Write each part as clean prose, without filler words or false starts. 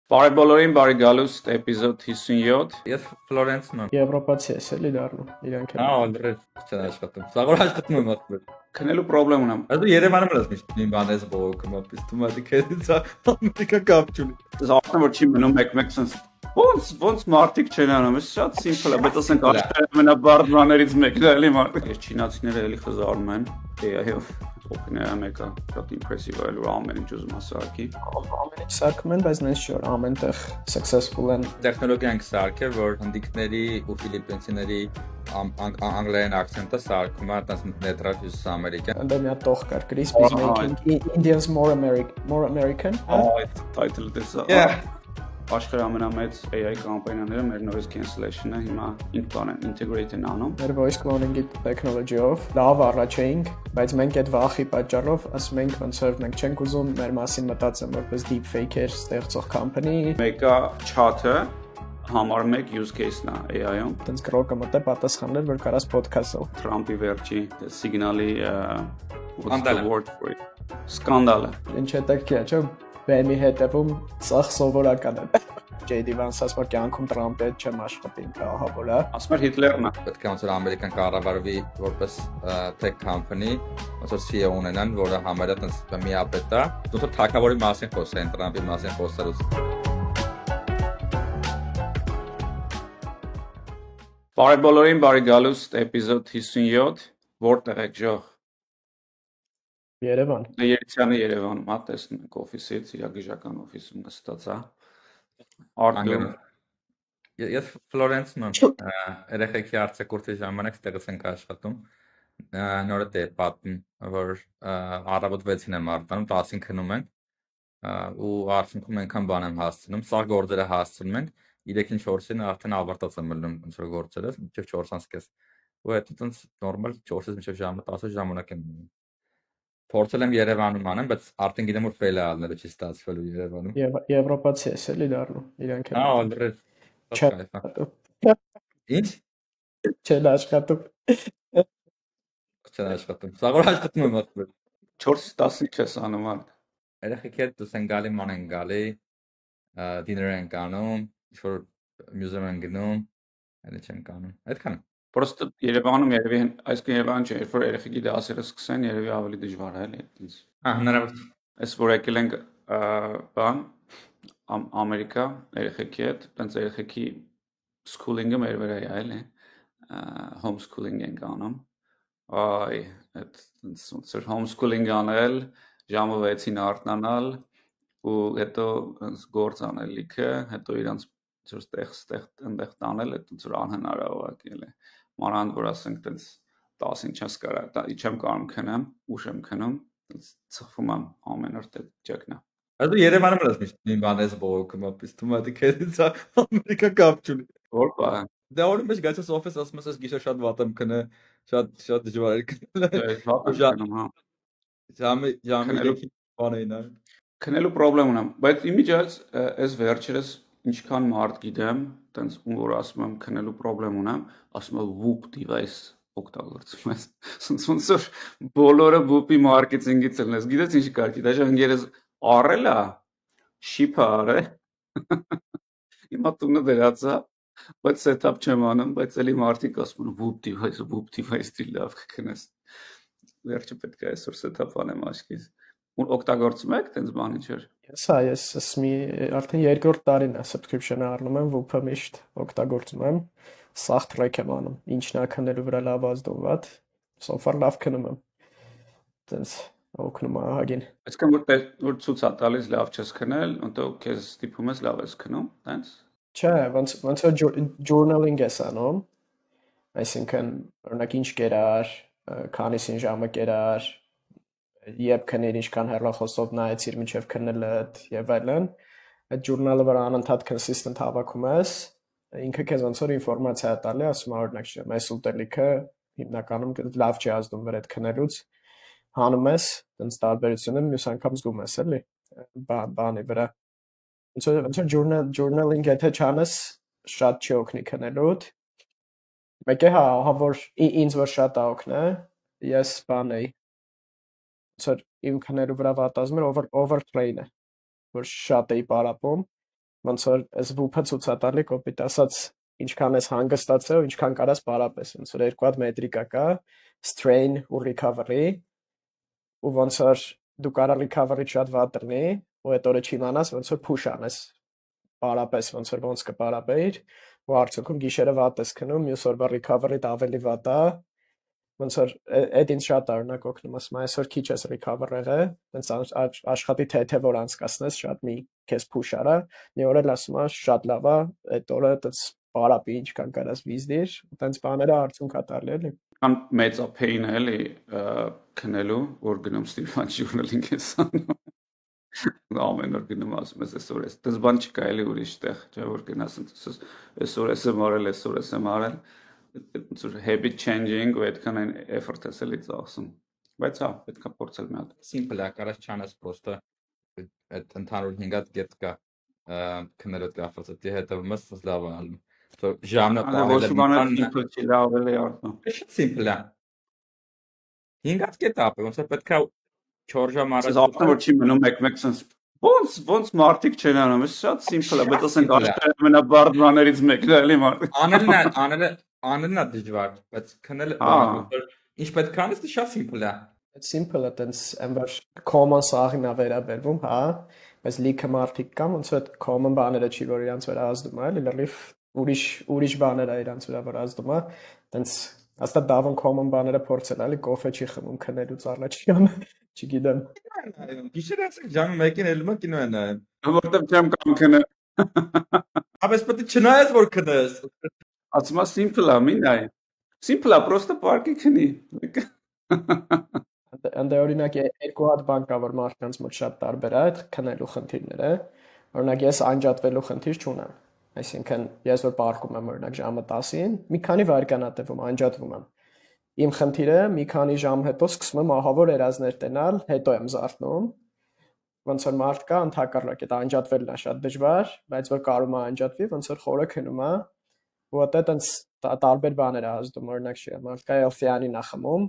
Բարի բոլորին, բարի գալուստ, էպիզոդ 57։ Ես Ֆլորենցն եմ։ Եվրոպացի ես էլի դառնում, իրանք են։ Ալրեդ չեն աշխատում։ Սա որ աշխատում եմ ասում։ Քնելու պրոբլեմ ունեմ։ Այս Երևանում ես միշտ մի բան ես բողոքում, ապիս դու մատի քեզից Ամերիկա կապ չունի։ Զարթնում որ չի մնում մեկ-մեկ sense։ Ոնց մարտիկ չեն անում, էս շատ simple է, բայց ասենք աշխարհի ամենաբարդ բաներից մեկն է էլի մարտիկ։ Ես չինացիները էլի խզարում են AI-ով։ Օպենայա մեկը շատ impressive է, որ ամեն ինչ ուզում ասարկի։ Ամեն ինչ սարքում են, բայց նենց շուր ամենտեղ successful են։ Տեխնոլոգիան սարքել, որ հնդիկների ու ֆիլիպինցիների անգլերեն акցենտը սարքում է, այդպես նեյտրալ հյուսիս ամերիկյան։ Այնտեղ մի հատ տող կար, Crispy is making Indians more American։ Այդ title-ը դեսա։ Yeah. Աշխարհի ամենամեծ AI կամպանիաները մեր noise cancellation-ը հիմա integrate են անում։ Մեր voice cloning-ի technology-ով լավ առաջ էինք, բայց մենք այդ վախի պատճառով ասում ենք ոնց որ մենք չենք ուզում մեր մասին մտածեմ որպես deepfake-եր ստեղծող company։ Մեկը chat-ը համար 1 use case-ն է AI-ում։ Տենց գրոկը մտե պատասխանել, որ կարաս podcast-ել։ Trump-ի վերջի signal-ի սկանդալը։ Ինչ հետաքրքիր է, չէ՞, բեմի հետևում սախ սովորական է։ JD Vance ասում է կյանքում Trump-ը չեմ աշխատի, ահա որ է։ Ասում էր Հիտլերն է։ Պետք է ոնց որ ամերիկան կառավարվի որպես tech company, ոնց որ CEO ունենան, որը համարյա տես միապետ է, ոնց որ թակավորի մասին խոսեն, Trump-ի մասին խոսելուց։ Բարի բոլորին, բարի գալուստ, էպիզոդ 57, որտեղ եք ժող։ Երևան։ Երիցյանը Երևանում, հա, տեսնում ենք օֆիսից, իր գժական օֆիսում նստած է։ Արդյոք Ես Ֆլորենցն եմ։ Երեխեքի արձակուրդի ժամանակ ստեղծ ենք աշխատում։ Նորը դե պատմում, որ առավոտ 6-ին եմ արտանում, 10-ին քնում ենք։ Ու արդյունքում այնքան բան եմ հասցնում, սա գործերը հասցնում ենք, 3-ին 4-ին արդեն ավարտած եմ մնում ոնց որ գործերը, մինչև 4:30։ Ու հետո տենց նորմալ 4-ից մինչև ժամը 10 ժամանակ եմ մնում։ Փորձել եմ Երևանում անեմ, բայց արդեն գիտեմ որ ֆեյլ է ալները չի ստացվելու Երևանում։ Եվրոպացի ես էլի դառնում, իրանք են։ Ալրեդ Ինչ? Չեն աշխատում։ Չեն աշխատում։ Սա որ աշխատում եմ ասում։ 4-10-ին չես անում արդ։ Երեխեքեր դուս են գալի, ման են գալի, դիներ են կանում, ինչ-որ մյուզեում են գնում, այլ չեն կանում։ Այդքան է։ Պրոստը Երևանում երևի այսքան Երևան չէ, երբ որ երեխեքի դասերը սկսեն, երևի ավելի դժվար է, էլի, այդպես։ Հնարավոր։ Այս որ եկել ենք բան Ամերիկա երեխեքի հետ, տենց երեխեքի schooling-ը մեր վրա է, էլի, homeschooling ենք անում։ Այ, այդ ոնց որ homeschooling անել, ժամը 6-ին արթնանալ ու հետո գործ անել լիքը, հետո իրանց այնտեղ տանել, այդ ոնց որ անհնար է ուղղակի էլի։ Մանավանդ որ ասենք տենց 10-ին չես կարա, չեմ կարող քնեմ, ուշ եմ քնում, տենց ծխվում եմ ամեն օր դե ճեկնա։ Այս Երևանում ես միշտ մի բան ես բողոքում, ապիս դու մատի քեզից Ամերիկա կապ չունի։ Որ բան։ Դե օրը մեջ գացես օֆիս ասում ես գիշեր շատ վատ եմ քնը, շատ դժվար է քնել։ Դե վատ եմ քնում, հա։ Ժամի 3-ին բան էին այլ։ Քնելու պրոբլեմ ունեմ, բայց իմիջիայից այս վերջերս ինչքան մարդ գիտեմ, տենց ում որ ասում եմ քնելու պրոբլեմ ունեմ, ասում եմ whoop device օգտագործում ես։ Ոնց որ բոլորը whoop-ի մարքեթինգից են, գիտես ինչ կարգի, դա ընկերս առել է, շիփ արել։ Հիմա տունը վերածա, բայց setup չեմ անում, բայց էլի մարդիկ ասում են whoop device-ի լավ կքնես։ Վերջը պետք է այսօր setup անեմ աչքից։ Ու օգտագործում եք տենց բանի չէ։ Ես մի արդեն 2-րդ տարին է subscription-ը առնում եմ, WUP-ը միշտ օգտագործում եմ, սախ track եմ անում, ինչն է քնելու վրա լավ ազդovat, so far լավ քնում եմ, տենց օգնում է ահագին։ Այսինքն որ ցույց է տալիս լավ չես քնել, հետո քեզ ստիպում ես լավ ես քնում, տենց։ Չէ, ոնց որ journaling ես անում, այսինքն օրինակ ինչ կերար, քանիսին ժամը կերար, երբ քնիր ինչքան հեռախոսով նայեցիր մինչև քնելդ եւ այլն, այդ journal-ը վրա անընդհատ consistent հավաքում ես, ինքը քեզ ոնց որ ինֆորմացիա է տալի, ասում է օրինակ չէ, այս ուտելիքը հիմնականում լավ չի ազդում վրա այդ քնելուց, հանում ես, տենց տարբերությունը մյուս անգամ զգում ես, էլի, բանի վրա։ Ոնց որ journaling եթե չանես, շատ չի օգնի քնելուդ։ Մեկը հա որ ինձ որ շատ է օգնե, ես բան էի սր իմ քնելու վրա վատազմ էր overtrain է, որ շատ էի պարապում, ոնց որ այս վուփը ցույց է տալի կոպիտ ասած ինչքան ես հանգստացել ու ինչքան կարաս պարապես, ոնց որ երկու հատ մետրիկա կա, strain ու recovery, ու ոնց որ դու կարա recovery շատ վատ լինի, ու այդ օրը չիմանաս ոնց որ push անես, պարապես ոնց որ ոնց կպարապեիր, ու արդյունքում գիշերը վատ ես քնում, մյուս օրվա recovery-դ ավելի վատ է, ոնց որ այդ ինձ շատ արնակ օգնում, ասում այսօր քիչ ես recover եղել, տենց աշխատի թեթև որ անցկացնես, շատ մի քեզ push արա, մի օր էլ ասում ես շատ լավ է, այդ օրը տենց պարապի ինչքան կարաս վիզդիր, ու տենց բաները արդյունք ա տալի էլի։ Կան մեծ pain էլի քնելու, որ գնում Stephen journaling ես անում։ Ամեն օր գնում ասում ես այսօր ես, դες բան չկա էլի ուրիշ տեղ, չէ՞ որ գնաս այսօր ես եմ արել, այսօր ես եմ արել, ոնց որ habit changing ու այդքան այն effort ես էլի ծախսում։ Բայց հա, պետք է փորձել մի հատ։ Simple է, կարաս չանես պրոստը այդ ընդհանուր 5 հատ գետ կա քնելու կապված դի հետևում ես լավ է ալում։ Ժամն Ոչ բանը simple չի, լավ էլի արդյոք։ Շատ simple է։ 5 հատ գետ ապը, ոնց որ պետք է 4 ժամ առաջ արդեն որ չի մնում մեկ sense ոնց մարդիկ չեն անում, է շատ simple է, բայց ասենք աշխարհի ամենաբարդ բաներից մեկն է էլի մարդիկ։ Անելն է դժվար, բայց քնելը ինչ պետք է անես, դա շատ simple է։ Այդ simple-ը տենց ամբար common սաղին է վերաբերվում, հա, բայց լիքը մարդիկ կան, ոնց որ common բաները չի որ իրանց վրա ազդում է, էլի լրիվ ուրիշ բաներ է իրանց վրա ազդում է, տենց հաստատ դավոն common բաները փորձել է, էլի կոֆե չի խմում քնելուց առաջ չգիտեմ։ Գիշերը ժամը 1-ին ելնում եմ կինո եմ նայում։ Որտեվ չեմ կամ քնեմ։ Բայց պետք է չնայես որ քնես։ Ասում եմ simple է, մի նայ։ Simple է, պրոստը պարկի քնի։ Անդե օրինակ երկու հատ բան կա որ մարդկանց մոտ շատ տարբեր է այդ քնելու խնդիրները։ Օրինակ ես անջատվելու խնդիր չունեմ։ Այսինքն ես որ պարկում եմ օրինակ ժամը 10-ին, մի քանի վայրկյան ատվում անջատվում եմ։ Իմ խնդիրը մի քանի ժամ հետո սկսում եմ ահավոր երազներ տենալ, հետո եմ զարթնում։ Ոնց որ մարդ կա ընդհակառակ այդ անջատվելն է շատ դժվար, բայց որ կարում է անջատվի, ոնց որ խորը քնում է, ու դա տենց տարբեր բաներ է ազդում, օրինակ չի, մարդ կա L-թեանին է խմում,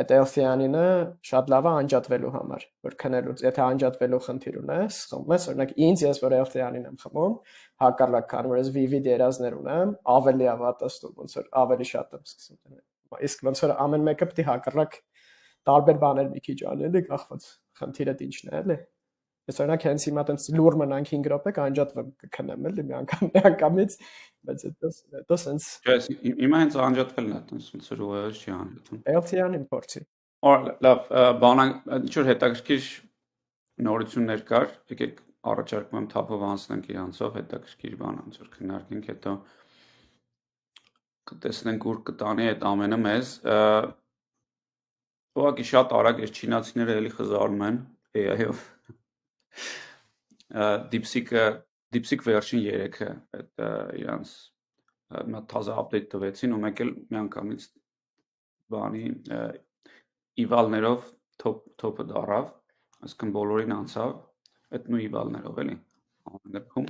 այդ L-թեանինը շատ լավ է անջատվելու համար, որ քնելուց, եթե անջատվելու խնդիր ունես, խմում ես, օրինակ ինձ ես որ L-թեանին եմ խմում, հակառակ քան որ ես vivid երազներ ունեմ, ավելի է վատացնում, ոնց որ ավելի շատ եմ սկսում տնել։ Իսկ ոնց որ ամեն մեկը պետք է հակառակ տարբեր բաներ մի քիչ անելի կախված խնդիրը ինչն է էլի։ Ես օրինակ հենց հիմա տենց լուր մնանք 5 րոպե կանջատվեմ կքնեմ էլի միանգամից, բայց դա սենց Ես հիմա հենց անջատվելն է, տենց ոնց որ ուղղակի չի անջատվում։ L-թեանին փորձի։ Լավ, բանան ինչ որ հետաքրքիր նորություններ կար, եկեք առաջարկում եմ թափով անցնենք իրանցով հետաքրքիր բան ոնց որ քննարկենք, հետո կտեսնենք ուր կտանի այդ ամենը մեզ։ Ուղղակի շատ արագ այս չինացիները էլի խզարում են AI-ով։ DeepSeek վերջին 3-ը այդ իրանց մի թազա update տվեցին ու մեկ էլ միանգամից բանի eval-ներով top-ը դարավ, այսինքն բոլորին անցավ այդ նույն eval-ներով էլի։ Ամեն դեպքում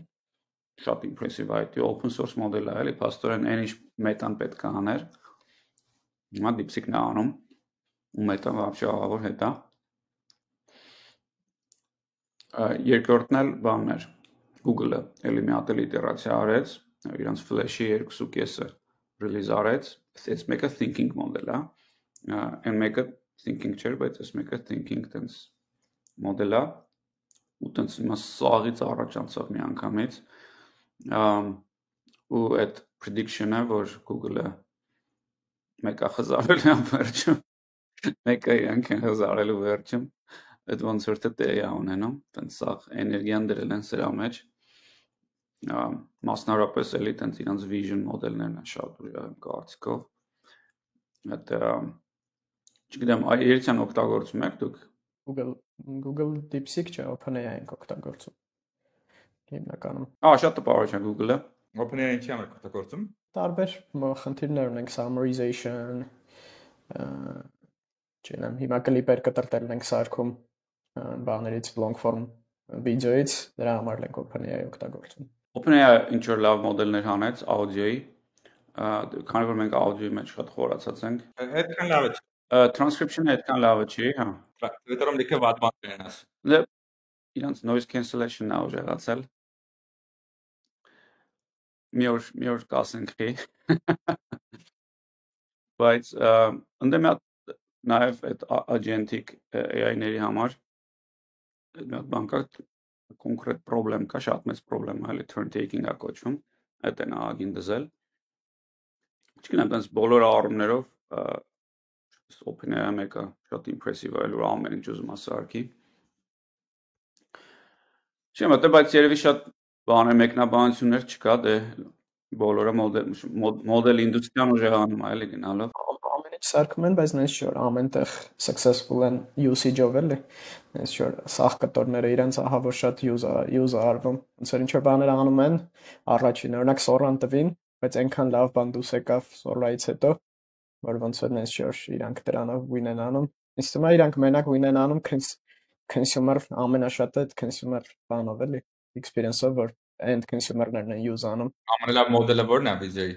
շատ impressive է, դա open source մոդել է էլի, փաստորեն այն ինչ մետան պետք է աներ, հիմա DeepSeek-ն է անում ու մետան вообще ահավոր հետ է։ Երկրորդն էլ բանն էր, Google-ը էլի մի հատ էլ իտերացիա արեց, իրանց Flash-ի 2.5-ը release արեց, այս մեկը thinking մոդել է, այն մեկը thinking չէր, բայց այս մեկը thinking տենց մոդել է, ու տենց հիմա սաղից առաջ անցավ մի անգամից, ու այդ prediction-ը, որ Google-ը մեկը խզարել է վերջում, մեկը իրանք են խզարելու վերջում, այդ ոնց որ տեղի է ունենում, տենց սաղ էներգիան դրել են սրա մեջ, մասնավորապես էլի տենց իրանց vision մոդելներն են շատ ուժեղ եմ կարծիքով, այդ չգիտեմ, երիցյան օգտագործում եք դուք։ Google DeepSeek չէ, OpenAI ենք օգտագործում։ Հիմնականում։ Շատ տպավորիչ է Google-ը։ OpenAI ինչի համար օգտագործում։ Տարբեր խնդիրներ ունենք summarization, չգիտեմ, հիմա կլիպեր կտրտել ենք սարքում բաներից long form վիդեոից, դրա համար ենք OpenAI օգտագործում։ OpenAI ինչ որ լավ մոդելներ հանեց աուդիոյի, քանի որ մենք աուդիոյի մեջ շատ խորացած ենք։ Այդքան լավ է։ Transcription-ը այդքան լավը չի, հա։ Դեռ լիքը վատ բաներ են ասում։ Իրանց noise cancellation-ն է ուժեղացել։ մի օր կասենք խի։ Բայց ընդդեմ նաև այդ agentic AI-ների համար մի հատ բան կա կոնկրետ խնդրեմ կա, շատ մեծ խնդրեմ է, turn taking-ա կոչվում, այդ են ագին դզել։ Չգիտեմ, այնպես բոլոր առումներով OpenAI մեկը շատ impressive է, որ ամեն ինչ ուզում է սարքի։ Չեմ մտել, բայց երևի շատ բաներ մեկնաբանություններ չկա, դե բոլորը մոդել ինդուստրիան ուժեղ անում է, էլի գնալով։ Ամեն ինչ սարքում են, բայց նենց չէ, որ ամենտեղ successful են usage-ով էլի։ Նենց չէ, որ սաղ կտորները իրենց ահա որ շատ use արվում։ Ոնց որ ինչ որ բաներ անում են, առաջին օրինակ Sora-ն տվին, բայց այնքան լավ բան դուս եկավ Sora-ից հետո, որ ոնց որ նենց չէ, որ իրանք դրանով win են անում։ Ինձ թվում է իրանք մենակ win են անում consumer ամենաշատը այդ consumer բանով էլի experience-ով, որ end consumer-ներն են use անում։ Ամենալավ մոդելը ո՞րն է վիդեոյի,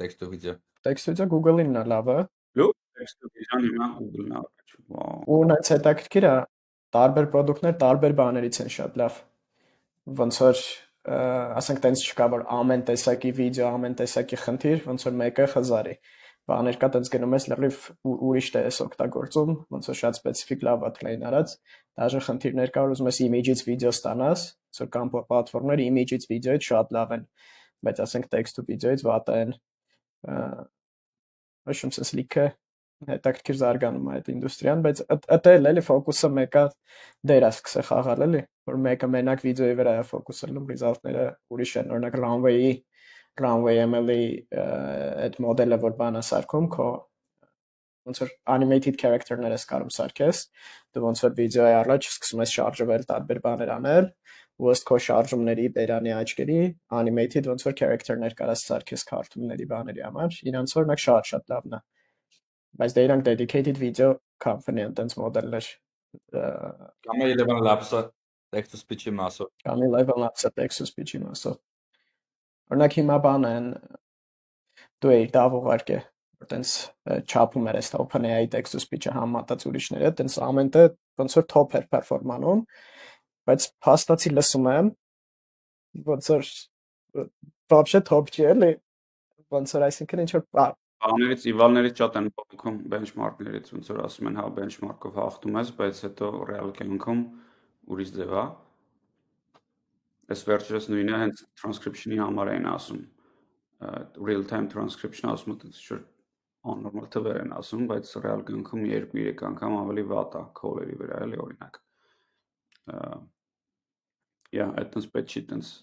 տեքստո վիդեո։ Տեքստը Google-ինն է լավը։ Լավ, տեքստը վիժան հիմա Google-ն է առաջ։ Վաու։ Ու նայց հետաքրքիր է, տարբեր product-ներ տարբեր բաներից են շատ լավ։ Ոնց որ ասենք տենց չկա որ ամեն տեսակի վիդեո, ամեն տեսակի խնդիր, ոնց որ մեկը խզարի։ Բաներ կա տենց գնում ես լրիվ ուրիշ տես օգտագործում, ոնց որ շատ սպეციფიկ լավ է train արած, դաժե խնդիրներ կա որ ուզում ես image-ից վիդեո ստանաս, ոնց որ կամ պլատֆորմներ image-ից վիդեոից շատ լավ են, բայց ասենք text-ու վիդեոից վատ են։ Ոչմ sense լիքը հետաքրքիր զարգանում է այդ ինդուստրիան, բայց դա էլի ֆոկուսը մեկը դեր է սկսել խաղալ էլի, որ մեկը մենակ վիդեոյի վրա է ֆոկուսելում, ռիզալտները ուրիշ են, օրինակ Runway ML-ի այդ մոդելը որ բանա սարքում, քո ոնց որ animated character-ներ ես կարում սարքես, դու ոնց որ վիդեոյի առաջ սկսում ես շարժվել, տարբեր բաներ անել, ու ըստ քո շարժումների, բերանի աչքերի animated ոնց որ character-ներ կարաս սարքես քարտունների բաների համար, իրանց օրինակ շատ լավն է։ Բայց դե իրանք dedicated video company են տենց մոդելներ Կամ Eleven Labs-ը text to speech-ի մասով։ կամ Eleven Labs-ը text to speech-ի մասով։ Օրինակ հիմա բան են դու էի դա ուղարկե, որ տենց չափում էր այս OpenAI text to speech-ը համատած ուրիշների հետ, տենց ամենտեղ ոնց որ top էր perform-անում, բայց փաստացի լսում եմ ոնց որ вообще top չի էլի, ոնց որ այսինքն ինչ որ Բաներից իվալներից շատ են փոխում benchmark-ներից, ոնց որ ասում են, հա benchmark-ով հաղթում ես, բայց հետո real կյանքում ուրիշ ձև է։ Այս վերջերս նույնը հենց transcription-ի համար էին ասում, real time transcription ասում են, ինչ-որ աննորմալ թվեր են ասում, բայց real կյանքում 2-3 անգամ ավելի վատ է call-երի վրա, էլի օրինակ։ Այդտենց պետք չի տենց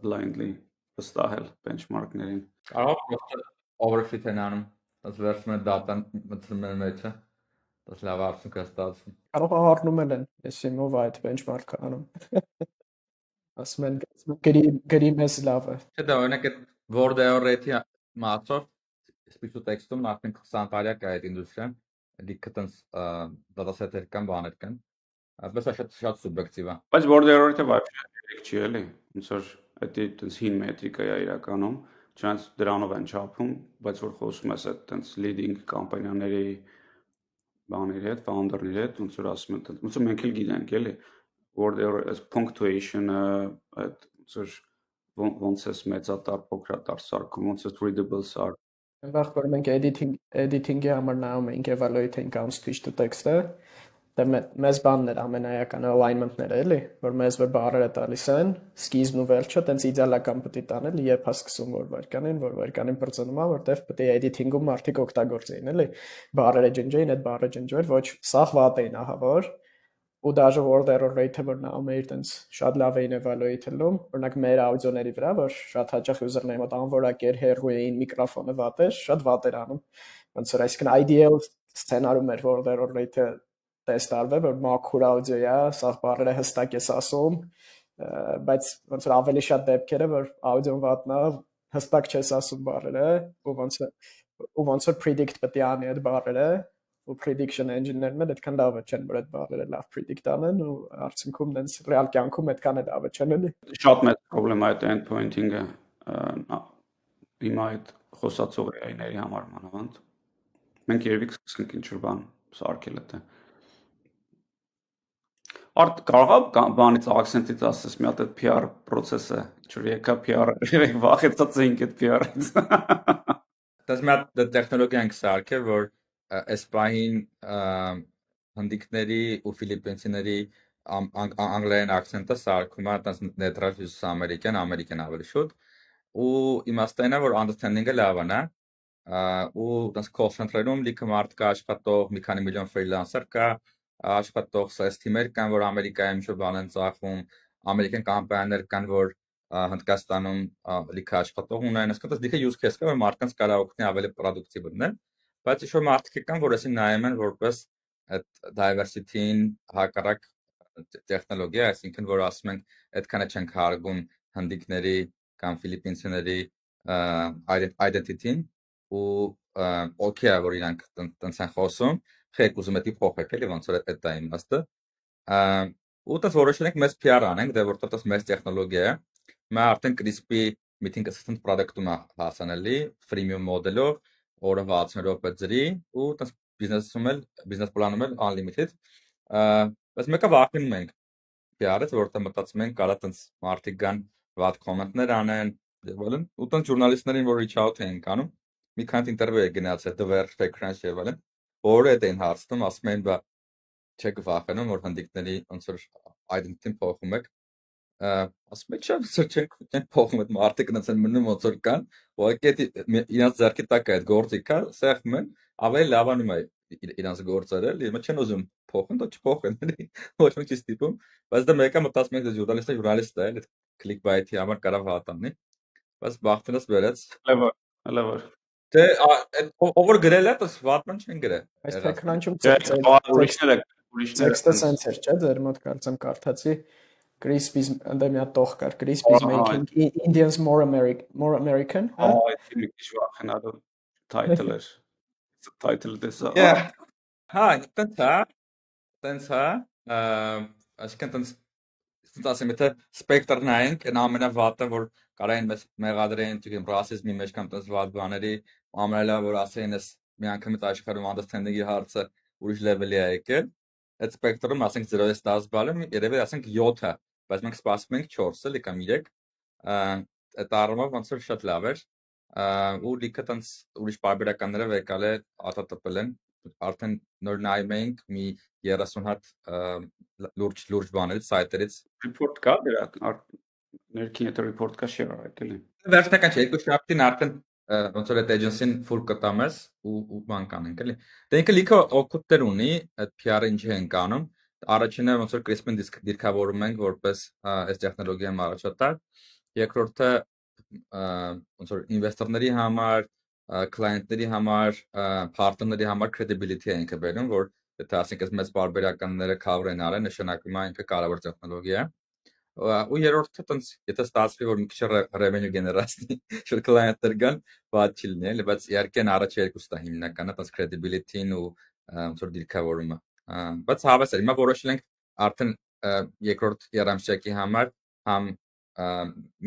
blindly վստահել benchmark-ներին։ Կարող է overfit են անում, դες վերցնում են data-ն մտցնում են մեջը, դες լավ արդյունք է ստացվում։ Կարող է առնում են, ես իմով այդ benchmark-ը անում։ Ասում են գրի մեզ լավը։ Չէ, դա օրինակ այդ word error rate-ի մասով speech to text-ում արդեն 20 տարի է այդ ինդուստրիան, լիքը տենց dataset-եր կան, բաներ կան։ Բայց շատ սուբյեկտիվ է։ Բայց word error-ը вообще չի էլի, ոնց որ դա տենց հին մետրիկա է իրականում, չնայած դրանով են չափում, բայց որ խոսում ես այդ տենց leading կամպանիաների բաների հետ, founder-ների հետ, ոնց որ ասում են, ոնց որ մենք էլ գիտենք, էլի, word error, as punctuation-ը, այդ ոնց որ ոնց էս մեծատար, փոքրատար սարքում, ոնց էս readable սարք։ Այնտեղ որ մենք editing-ի համար նայում ենք evaluate ենք speech to text-ը, դա մեզ բանն էր ամենայականը alignment-ները էլի, որ մեզ որ բառերը տալիս են, սկիզբն ու վերջը տենց իդեալական պետք է տանել, երբ է սկսում որ վարկանին բրծնում է, որտեվ պետք է editing-ում մարդիկ օգտագործեին, էլի, բառերը ջնջեին, այդ բառը ջնջվեր, ոչ սաղ վատ էին ահա որ, ու դաժե word error rate-ը որ նայում էիր տենց շատ լավ էին evaluate-ելում, օրինակ մեր աուդիոների վրա, որ շատ հաճախ user-ների մոտ անորակ էր, հեռու էին, միկրոֆոնը վատ էր, շատ վատ էր անում, ոնց որ այսինքն ideal սցենարում էր word error rate-ը տեստարվել, որ մաքուր աուդիո է, սաղ բառերը հստակ ես ասում, բայց ոնց որ ավելի շատ դեպքերը, որ աուդիոն վատն է, հստակ չես ասում բառերը, ու ոնց որ predict պետք է անի այդ բառերը, ու prediction engine-ներն էլ այդքան լավը չեն, որ այդ բառերը լավ predict անեն, ու արդյունքում դենց real կյանքում այդքան էլ լավը չեն էլի։ Շատ մեծ խնդրեմ է այդ endpointing-ը, հիմա այդ խոսացող AI-ների համար մանավանդ։ Մենք երևի կսկսենք ինչ-որ բան սարքել դա։ Արդ կարող է բանից accent-ից ասես մի հատ այդ PR process-ը, ինչ-որ եկա PR-ը, վախեցած էինք այդ PR-ից։ Դες մի հատ տեխնոլոգիա ենք սարքել, որ այս պահին հնդիկների ու ֆիլիպինցիների անգլերեն accent-ը սարքում է այդպես նեյտրալ հյուսիսամերիկյան, ամերիկյան ավելի շուտ, ու իմաստն է, որ understanding-ը լավն է, ու այդպես call center-ում լիքը մարդ կա աշխատող, մի քանի միլիոն freelancer կա, աշխատող sales team-եր կան, որ Ամերիկայում ինչ-որ բան են ծախում, ամերիկյան կամպանիաներ կան, որ Հնդկաստանում լիքը աշխատող ունեն, այսինքն լիքը use case կա, որ մարդկանց կարող օգնի ավելի productive լինել, բայց ինչ-որ մարդիկ կան, որ այսին նայում են որպես այդ diversity-ին հակառակ տեխնոլոգիա, այսինքն որ ասում ենք այդքանը չենք հարգում հնդիկների կամ ֆիլիպինցիների identity-ին ու okay է որ իրանք տենց են խոսում, խեք ուզում եք փոխեք էլի ոնց որ այդ է իմաստը, ու դες որոշել ենք մեծ PR անենք, դե որտեղ դες մեծ տեխնոլոգիա է, մա արդեն crispy meeting assistant product-ում է հասանելի freemium մոդելով, օրը 60 րոպե ծրի ու դες business-ում էլ business plan-ում էլ unlimited, բայց մեկը վախենում ենք PR-ից, որտեղ մտածում ենք կարա տենց մարդիկ գան վատ կոմենտներ անեն, եւ այլն, ու տենց ժուրնալիստներին որ reach out են անում, մի քանի ինտերվյու է գնացել The Verge, TechCrunch եւ այլն, որը այդ են հարցնում, ասում են բա չեք վախենում որ հնդիկների ոնց որ identity-ն փոխում եք, ասում եք չենք փոխում այդ մարդիկ այնց են մնում ոնց որ կան, ուղղակի իրանց ձեռքի տակ է այդ գործիքը, սեղմում են, ավելի լավանում է իրանց գործերը, լի չեն ուզում փոխեն, դա չփոխեն, ոչ ոք չի ստիպում, բայց դա մեկը մտածում է ժուրնալիստ է, այդ clickbait-ի համար կարող հատանի, բայց բախտենս վերած լավ դե ով որ գրել է, դες վատման չեն գրել։ Այս TechCrunch-ում ուրիշները տեքստը sense էր, չէ՞, ձեր մոտ կարծեմ կարդացի Crispy's ընդ մի հատ տող կար Crispy's making Indians more American, հա։ Այդ քիչ վախենալու title-ը title դեսա։ Հա, տենց հա, այսինքն տենց ասեմ, եթե spectrum նայենք, այն ամենավատը որ կարային մեզ մեղադրեն, չգիտեմ, ռասիզմի մեջ կամ տենց վատ բաների, ամենալավ որ ասեն, ես մի անգամից աշխարհում understanding-ի հարցը ուրիշ level-ի է եկել, այդ spectrum-ում ասենք 0-ից 10 բալը, երևի ասենք 7-ը, բայց մենք սպասում ենք 4-ը, լի կամ 3, այդ առումով ոնց որ շատ լավ էր, ու լիքը տենց ուրիշ բարբերականները եկալ է արտատպել են, արդեն նոր նայում ենք մի 30 հատ լուրջ բաներից, սայթերից report կա դրա ներքին եթե report կա share արեք էլի։ Վերջնական չէ, երկու շաբթին արդեն ոնց որ այդ agency-ն full կտամես ու բան կանենք էլի։ Դե ինքը լիքը օգուտներ ունի, այդ PR-ը ինչ ենք անում։ Առաջինը ոնց որ Crispin դիրքավորում ենք որպես այս տեխնոլոգիայի առաջատար։ Երկրորդը ոնց որ ինվեստորների համար, client-ների համար, partner-ների համար credibility-ը ինքը բերում, որ եթե ասենք այս մեծ բարբերականները cover են արել, նշանակում է ինքը կարևոր տեխնոլոգիա է։ Ու երրորդը տենց եթե ստացվի որ մի քիչ revenue generate-ի շուտ client-ներ գան, բաց չի լինի, էլի, բայց իհարկե առաջ երկուսն է հիմնականը, տենց credibility-ն ու ոնց որ դիրքավորումը։ Բայց հավես է, հիմա որոշել ենք արդեն երկրորդ երամսյակի համար համ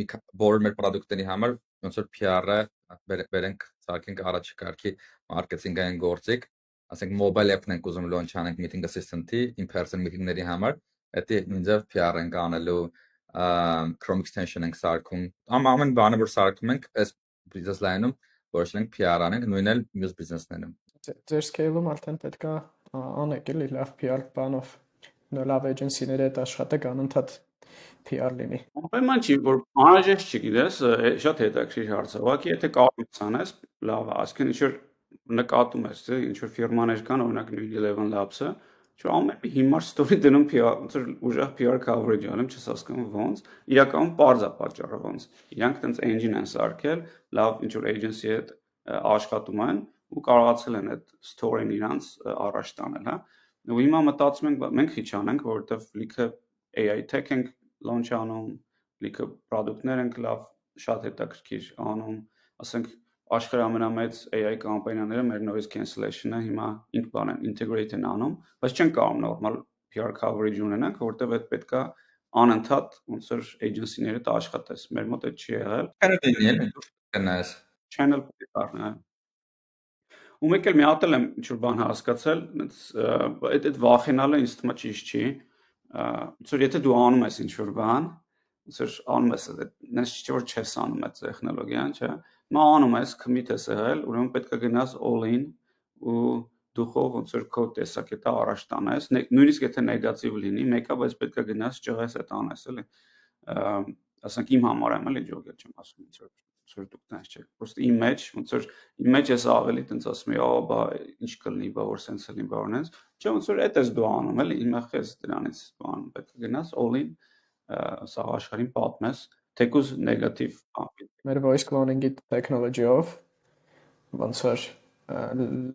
մի բոլոր մեր product-ների համար ոնց որ PR-ը բերենք, ցարկենք առաջի կարգի մարքեթինգային գործիք, ասենք mobile app-ն ենք ուզում launch անենք meeting assistant-ի in-person meeting-ների համար, դա նույնիսկ PR ենք անելու, Chrome extension ենք սարքում, ամեն բանը որ սարքում ենք, այս business line-ում որոշել ենք PR անենք, նույնն էլ մյուս business-ներում։ Ձեր scale-ում արդեն պետք է անեք էլի լավ PR բանով, լավ agency-ների հետ աշխատեք, անընդհատ PR լինի։ Ուրեմն չի որ անհրաժեշտ չի գիտես, շատ հետաքրքիր հարց է։ Ուղղակի եթե կարող ես անես, լավ է, ասկին ինչ որ նկատում ես, ինչ որ ֆիրմաներ կան, օրինակ New Eleven Labs-ը, Չէ, ամեն մի հիմար story դնում PR, ոնց որ ուժեղ PR coverage անում, չես հասկանում ոնց, իրականում պարզ է պատճառը ոնց։ Իրանք տենց engine են սարքել, լավ ինչ որ agency հետ աշխատում են ու կարողացել են այդ story-ն իրանց առաջ տանել, հա։ Ու հիմա մտածում ենք, մենք քիչ անենք, որովհետև լիքը AI tech ենք launch անում, լիքը product-ներ ենք լավ, շատ հետաքրքիր անում, ասենք աշխարհի ամենամեծ AI կամպանիաները մեր noise cancellation-ը հիմա ինքնաբան են integrate են անում, բայց չեն կարող normal PR coverage ունենանք, որովհետև այդ պետքա անընդհատ ոնց որ agency-ները դա աշխատես։ Մեր մոտ այդ չի եղել։ Channel partner։ Ու մեկ էլ մի հատ եմ ինչ որ բան հասկացել, այդ վախենալը ինձ թվում է ճիշտ չի, ոնց որ եթե դու անում ես ինչ-որ բան, ոնց որ անում ես նես չէ որ չես անում այդ տեխնոլոգիան, չէ։ Հիմա անում ես, commit ես եղել, ուրեմն պետք է գնաս all-in ու դուխով ոնց որ քո տեսակետը առաջ տանես, նույնիսկ եթե նեգատիվ լինի, մեկը բայց պետք է գնաս ճղես այդ անես, էլի։ Ասենք իմ համար եմ էլի ջոգել չեմ ասում, ոնց որ դուք տես չէ։ Պրոստը իմ մեջ, ոնց որ իմ մեջ ես ավելի տենց ասում եմ, «Ա, բա ինչ կլինի, բա որ սենց լինի, բա որնես»։ Չէ, ոնց որ այդ ես դու անում, էլի, իմը խես դրանից բան, պետք է գնաս all-in, սա աշխարհին պատմես, թեկուզ նեգատիվ բան։ Մեր voice cloning-ի technology-ով ոնց որ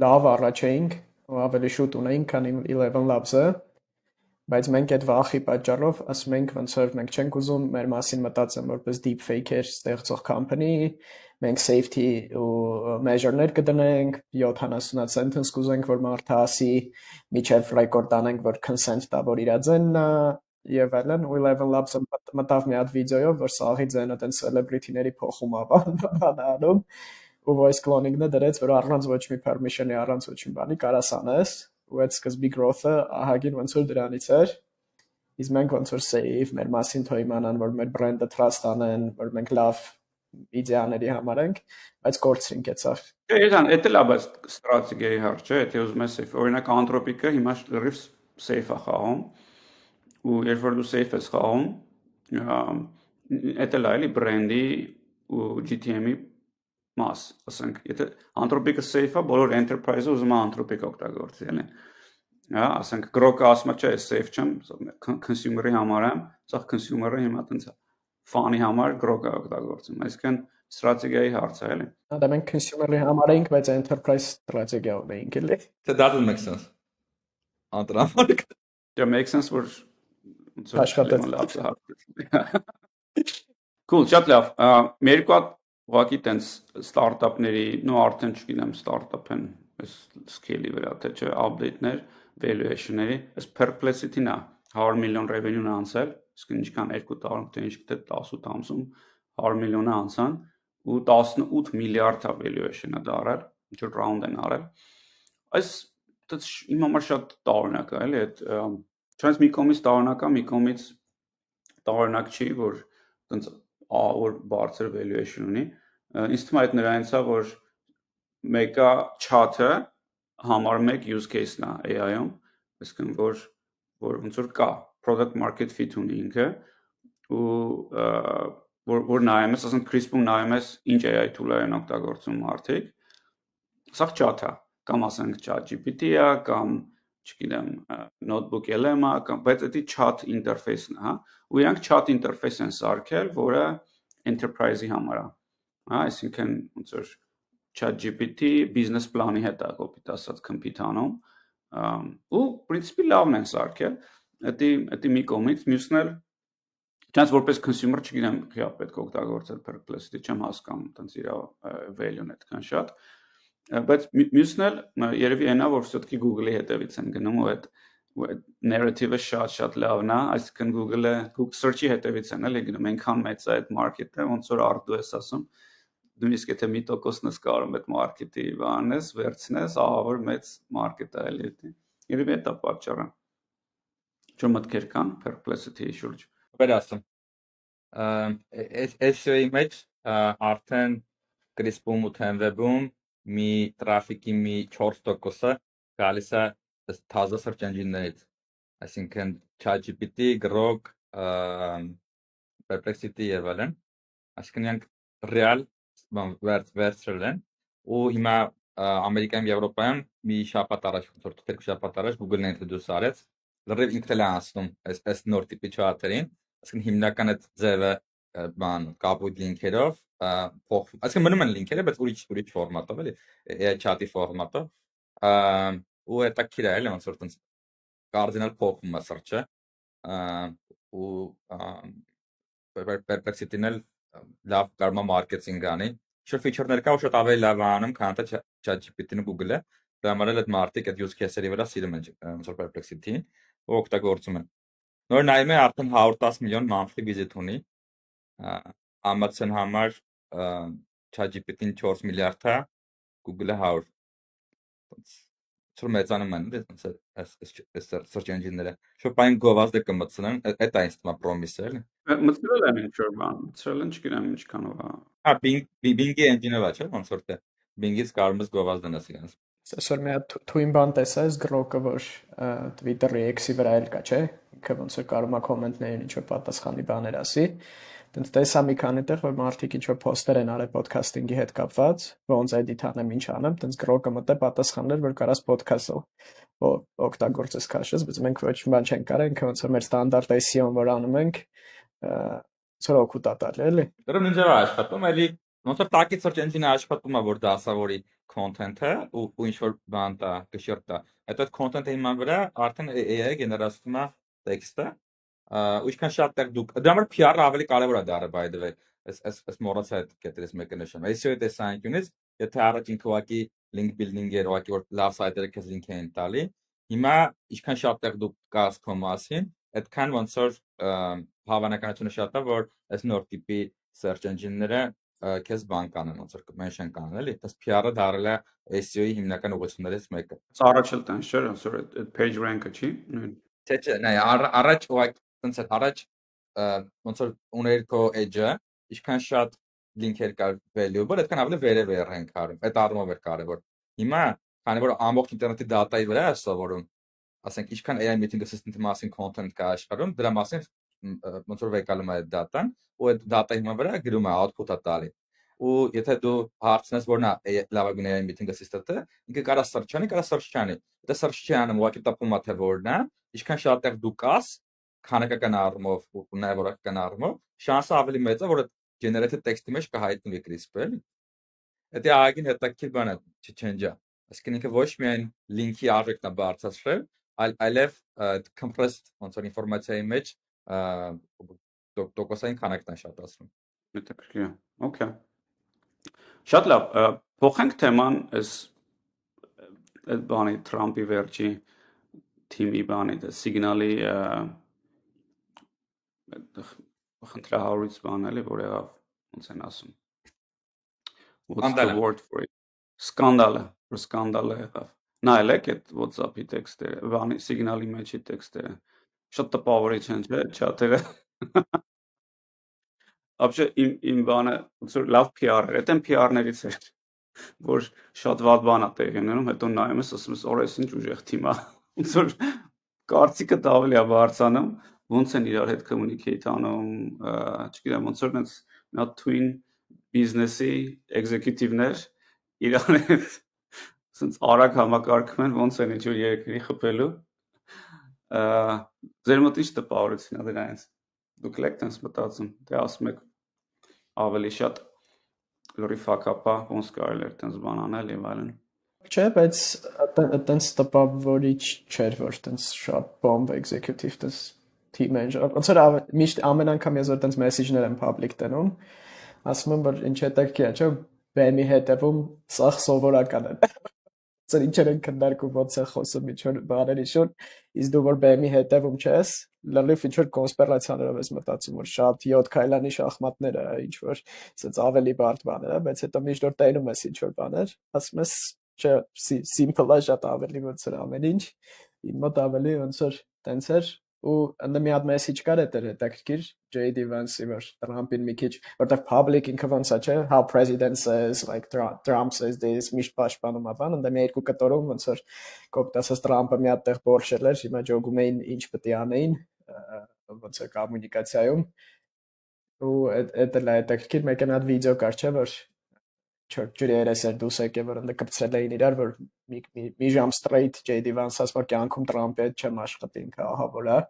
լավ առաջ էինք ու ավելի շուտ ունեինք, քան 11 Labs-ը, բայց մենք այդ վախի պատճառով ասում ենք ոնց որ մենք չենք ուզում մեր մասին մտածեմ որպես deepfake-էր ստեղծող company, մենք safety ու measure-ներ կդնենք, 70 sentence կուզենք որ մարդը ասի, միջև record անենք որ consent տա որ իր ձենն է եւ այլն, ու 11 Labs-ը մտավ մի հատ վիդեոյով որ սաղի ձենը տենց celebrity-ների փոխում է բանանում ու voice cloning-ը դրեց որ առանց ոչ մի permission-ի, առանց ոչ մի բանի կարաս անես ու այդ սկզբի growth-ը ահագին ոնց որ դրանից էր, իսկ մենք ոնց որ safe, մեր մասին թող իմանան, որ մեր brand-ը trust անեն, որ մենք լավ իդեաների համար ենք, բայց կորցրինք այդ սաղ։ Չէ, դա էլ է բայց ստրատեգիայի հարց, չէ, եթե ուզում ես safe, օրինակ Anthropic-ը հիմա լրիվ safe է խաղում, ու երբ որ դու safe ես խաղում, դա էլ է էլի brand-ի ու GTM-ի մաս, ասենք, եթե Anthropic-ը safe-է, բոլոր enterprise-ը ուզում է Anthropic օգտագործի, էլի։ Ասենք Grok-ը ասում է, չէ, safe չեմ, consumer-ի համար եմ, սա consumer-ը հիմա տենց ֆանի համար Grok-ը օգտագործում, այսինքն ստրատեգիայի հարց է, էլի։ Դա մենք consumer-ի համար էինք, բայց enterprise ստրատեգիա ունեինք, էլի։ That doesn't make sense. Անտրամարկ։ Դա make sense որ Աշխատեց։ Cool, շատ լավ։ Մեր կողմից ուղղակի տենց ստարտափների, նո արդեն չգիտեմ ստարտափ են, այս scale-ի վրա թե չէ, update-ներ, valuation-ների, այս Perplexity-ն է 100 միլիոն revenue-ն անցել, իսկ ինչքան 2 տարում թե ինչ թե 18 ամսում 100 միլիոնը անցան ու 18 միլիարդ է valuation-ը դարել, ինչ որ round են արել։ Այս դա իմ համար շատ տարօրինակ է, էլի, այդ չնայած մի կողմից տարօրինակ է, մի կողմից տարօրինակ չի, որ տենց որ բարձր valuation ունի, ինձ թվում է այդ նրանից է, որ մեկը chat-ը համարում եք use case-ն է AI-ում, այսինքն որ ոնց որ կա product market fit ունի ինքը ու որ նայում ես, ասենք CRISP-ում նայում ես ինչ AI tool-եր են օգտագործում մարդիկ, սա chat-ը, կամ ասենք ChatGPT-ը, կամ չգիտեմ, notebook LM-ը, կամ բայց դա chat interface-ն է, հա, ու իրանք chat interface են սարքել, որը enterprise-ի համար է, հա, այսինքն ոնց որ ChatGPT business plan-ի հետ է կոպիտ ասած compete անում, ու principi լավն են սարքել, դա մի կողմից, մյուսն էլ Չնայած որպես consumer չգիտեմ քիա պետք է օգտագործել Perplexity, չեմ հասկանում տենց իր value-ն այդքան շատ, բայց մյուսն էլ երևի այնա որ все-таки Google-ի հետևից են գնում ու այդ narrative-ը շատ լավն է, այսինքն Google-ը Google search-ի հետևից են էլի գնում, այնքան մեծ է այդ market-ը, ոնց որ արդու ես ասում, նույնիսկ եթե 1%-ն ես կարող այդ market-ի բանես, վերցնես, ահա որ մեծ market է էլի դա։ Երևի դա պատճառը։ Ինչ մտքեր կան Perplexity-ի շուրջ։ Վերասում։ SEO-ի մեջ արդեն CRISP-ում ու TenWeb-ում մի տրաֆիկի մի 4%-ը գալիս է թազա search engine-ներից, այսինքն ChatGPT, Grok, Perplexity եւ այլն, այսինքն իրանք real վերցրել են ու հիմա Ամերիկայում, Եվրոպայում մի շաբաթ առաջ, երկու շաբաթ առաջ Google-ն introduce արեց, լրիվ ինքն էլ է անցնում այս նոր տիպի chat-երին, այսինքն հիմնական այդ ձևը բան կապույտ լինքերով փոխվում, այսինքն մնում են լինքերը, բայց ուրիշ ֆորմատով էլի, AI chat-ի ֆորմատով, ու հետաքրքիր է էլի ոնց որ տենց կարդինալ փոխվում է search-ը, ու Perplexity-ն էլ լավ կարմա մարքեթինգ անի, շուտ feature-ներ կա ու շատ ավելի լավ անում, քան թե ChatGPT-ն ու Google-ը, դա համար էլ այդ մարդիկ այդ use case-երի վրա սիրում են ոնց որ Perplexity-ին ու օգտագործում են։ Նոր նայում եմ արդեն 110 միլիոն monthly visit ունի, Amazon համար ChatGPT-ն 4 միլիարդ է, Google-ը 100։ Որ մեծանում են դες այս search engine-ները շո բայն գովազդը կմցնեն այդ այս թվա պրոմիսը էլի մտցրել են ինչ-որ բան, մտցրել են չգիտեմ ինչքանով է։ հա Bing-ի engine-ը չէ ոնց որ թե Bing-ից կարող ես գովազդ դնես իրենց Այսօր մի հատ թույն բան տեսա, այս գրոկը, որ Twitter-ի X-ի վրա էլ կա, չէ՞։ Ինքը ոնց որ կարող է կոմենտներին ինչ-որ պատասխանի բաներ ասի։ Դենց տեսա մի քանի տեղ, որ մարդիկ ինչ-որ post-եր են արել podcasting-ի հետ կապված, ոնց edit անեմ, ինչ անեմ, դենց գրոկը մտե պատասխաններ, որ կարաս podcast-ը օգտագործես քաշես, բայց մենք ոչ մի բան չենք կարել, ինքը ոնց որ մեր ստանդարտ SEO-ն որ անում ենք, ոնց որ օգուտ ատալ էլի։ դեռ նույն ձևը աշխատում էլի ոնց որ տակից search engine-ը աշխատում է որ դասավորի content-ը ու ինչ որ բան տա կշիռ տա այդ content-ը հիմա վրա արդեն AI-ը գեներացնում է տեքստը ու ինչքան շատ տեղ դուք դրա համար PR-ը ավելի կարևոր է դառը by the way այս մոռացա այդ կետերից մեկը նշեմ SEO-ի տեսանկյունից եթե առաջին քողակի link building-ը ուղղակի որ լավ սայթերը քեզ link են տալի հիմա ինչքան շատ տեղ դուք կաս քո մասին այդքան ոնց որ հավանականությունը շատ է որ այս նոր տիպի search engine-ները քեզ բան կանեն ոնց որ mention կանեն էլի դες PR-ը դարել է SEO-ի հիմնական ուղղություններից մեկը Առաջ էլ տենց չէ ոնց որ այդ page rank-ը չի չէ նայ առաջ ուղղակի տենց առաջ ոնց որ ուներ քո edge-ը ինչքան շատ link-եր կար valuable այդքան ավելի վերև է rank արում այդ առումով է կարևոր հիմա քանի որ ամբողջ ինտերնետի data-ի վրա է սովորում ասենք ինչքան AI meeting assistant-ի մասին content կա աշխարհում դրա մասին ոնց որ վեկալում է այդ data-ն ու այդ data-ի հիմա վրա գրում է output-ը տալի ու եթե դու հարցնես որն է լավագույն AI meeting assistant-ը ինքը կարա search-անի դա search-ի անում ուղղակի տպում է թե որն է ինչքան շատ տեղ դու կաս քանակական առումով ու նաև որակական առումով շանսը ավելի մեծ է որ այդ generated text-ի մեջ կհայտնվի crisp էլի դա ագին հետաքրքիր բան է չչենջա այսինքն ինքը ոչ միայն link-ի արժեքն է բարձրացրել այլև compressed ոնց որ ինֆորմացիայի մեջ տոկոսային քանակն է շատացնում հետաքրքիր է okay շատ լավ փոխենք թեման այս այդ բանի Թրամփի վերջի թիմի բանի դա սիգնալի խնդրահարույց բան էլի որ եղավ ոնց են ասում what's the word for it սկանդալը եղավ նայել եք այդ WhatsApp-ի տեքստերը բանի սիգնալի մեջի տեքստերը շատ տպավորիչ են չէ չաթերը Вообще իմ բանը ոնց որ լավ PR էր, այդ PR-ներից էր, որ շատ վատ բան է տեղի ունենում, հետո նայում ես, ասում ես, օրես ինչ ուժեղ թիմ է, ոնց որ կարծիքը ավելի է բարձրանում, ոնց են իրար հետ communicate անում, չգիտեմ, ոնց որ այնց մի հատ twin business-ի executive-ներ իրար հետ ասենց արագ համակարգում են, ոնց են ինչ-որ երկրի խփելու, ձեր մոտ ինչ տպավորություն է դրանից, դուք եք տենց մտածում, թե ասում եք ավելի շատ լրի ֆակապա ոնց կարելի է տենց բան անել եւ այլն Չէ, բայց այտենց տպավորիչ չէր, որ այտենց շատ bomb executive տենց team manager ոնց որ միշտ ամեն անգամ ես որ տենց մեսեջներ եմ public տնում ասում եմ որ ինչ հետաքրքիր է, չէ, բեմի հետևում սա սովորական է Ծեր ինչեր են քննարկում ոնց է խոսում ինչ-որ բաների շուտ, իսկ դու որ բեմի հետևում չես, լրիվ ինչ-որ կոնսպիրացիաներով ես մտածում, որ շատ 7 քայլանի շախմատներ է, ինչ-որ ասած ավելի բարդ բաներ է, բայց հետո միշտ որ տենում ես ինչ-որ բաներ, ասում ես, չէ, simple է շատ ավելի ոնց որ ամեն ինչ, իմ մոտ ավելի ոնց որ տենց էր ու ընդ մի հատ մեսեջ կար այդ էր հետաքրքիր JD Vance-ի որ Trump-ին մի քիչ որտեղ public ինքը ոնց է չէ how president says like Trump says this միշտ պաշտպանում է բան ընդ մի երկու կտորում ոնց որ կոպտասած Trump-ը մի հատ տեղ բորշել էր հիմա ջոգում էին ինչ պետք է անեին ոնց է կոմունիկացիայում ու այդ էլ հետաքրքիր մեկ մի հատ վիդեո կար չէ որ ջուրի երեսեր դուս եկե որ ընդ կպցրել էին իրար որ մի ժամ straight JD Vance-ը որ կյանքում Trump-ի հետ չեմ աշխատի ինքը ահա որ է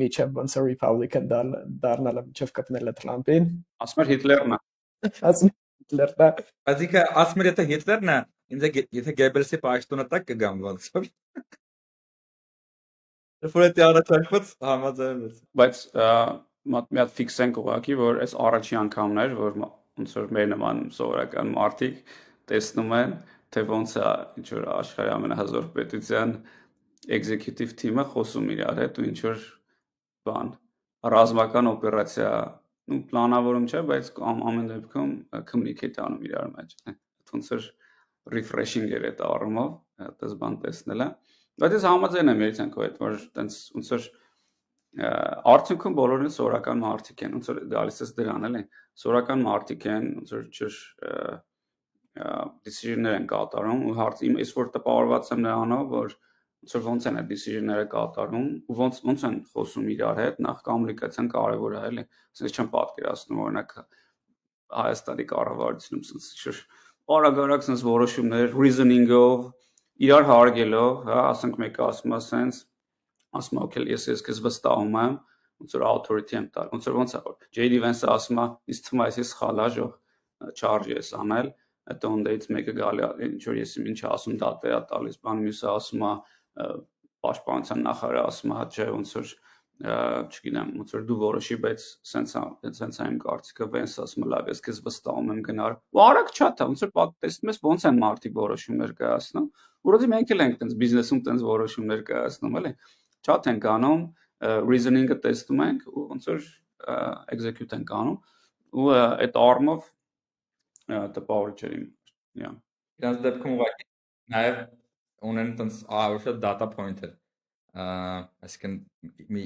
միջև ոնց է Republican դառնալը միջև կպնել է Trump-ին ասում էր Հիտլերն է ասում Հիտլերն է բայց ինքը ասում էր եթե Հիտլերն է ինձ եթե Գեբելսի պաշտոնը տակ կգամ ոնց որ Ֆորետի առաջարկված համաձայն ես բայց մի հատ ֆիքսենք ուղղակի որ այս առաջի անգամն էր որ ոնց որ մեր նման սովորական մարդիկ տեսնում են թե ոնց է ինչ որ աշխարհի ամենահզոր պետության executive team-ը խոսում իրար հետ ու ինչ որ բան ռազմական օպերացիա պլանավորում չէ բայց ամեն դեպքում communicate անում իրար մեջ ոնց որ refreshing էր այդ առումով, այդպես բան տեսնելը։ Բայց ես համաձայն եմ Երցանքով հետ, որ տենց ոնց որ արդյունքում բոլորն սորական մարդիկ են, ոնց որ գալիս է դրան էլի, սորական մարդիկ են, ոնց որ decision-ներ են կատարում ու հարց իմ ես որ տպավորված եմ նրանով, որ ոնց որ ոնց են այդ decision-ները կատարում ու ոնց են խոսում իրար հետ, նախ կոմունիկացիան կարևոր է էլի, ասես չեմ պատկերացնում օրինակ Հայաստանի կառավարությունում ասես արագ-արագ sense որոշումներ reasoning-ով իրար հարգելով, հա, ասենք մեկը ասում է sense ասում է օքեյ ես քեզ վստահում եմ, ոնց որ authority եմ տալ, ոնց է JD Vance-ը ասում է ինձ թվում է ես սխալ եմ, charge ես անել, հետո անդից մեկը գալի ինչ որ ես ինչ ասում դատա տալիս, բան մյուսը ասում է պաշտպանության նախարարը ասում է չէ ոնց որ չգիտեմ, ոնց որ դու որոշի, բայց sense այն կարծիքը Vance ասում է լավ, ես քեզ վստահում եմ գնար։ Ու արագ չաթա, ոնց որ տեսնում ես ոնց են մարդիկ որոշումներ կայացնում։ Որովհետեւ մենք էլ ենք տենց բիզնեսում տենց որոշումներ կայացնում, էլի։ Չաթ ենք անում, reasoning-ը տեսնում ենք ու ոնց որ execute ենք անում ու այդ առումով տպավորիչ էր իմ։ Իրանց դեպքում ուղղակի նաև ունեն տենց շատ data point-եր։ Այսինքն մի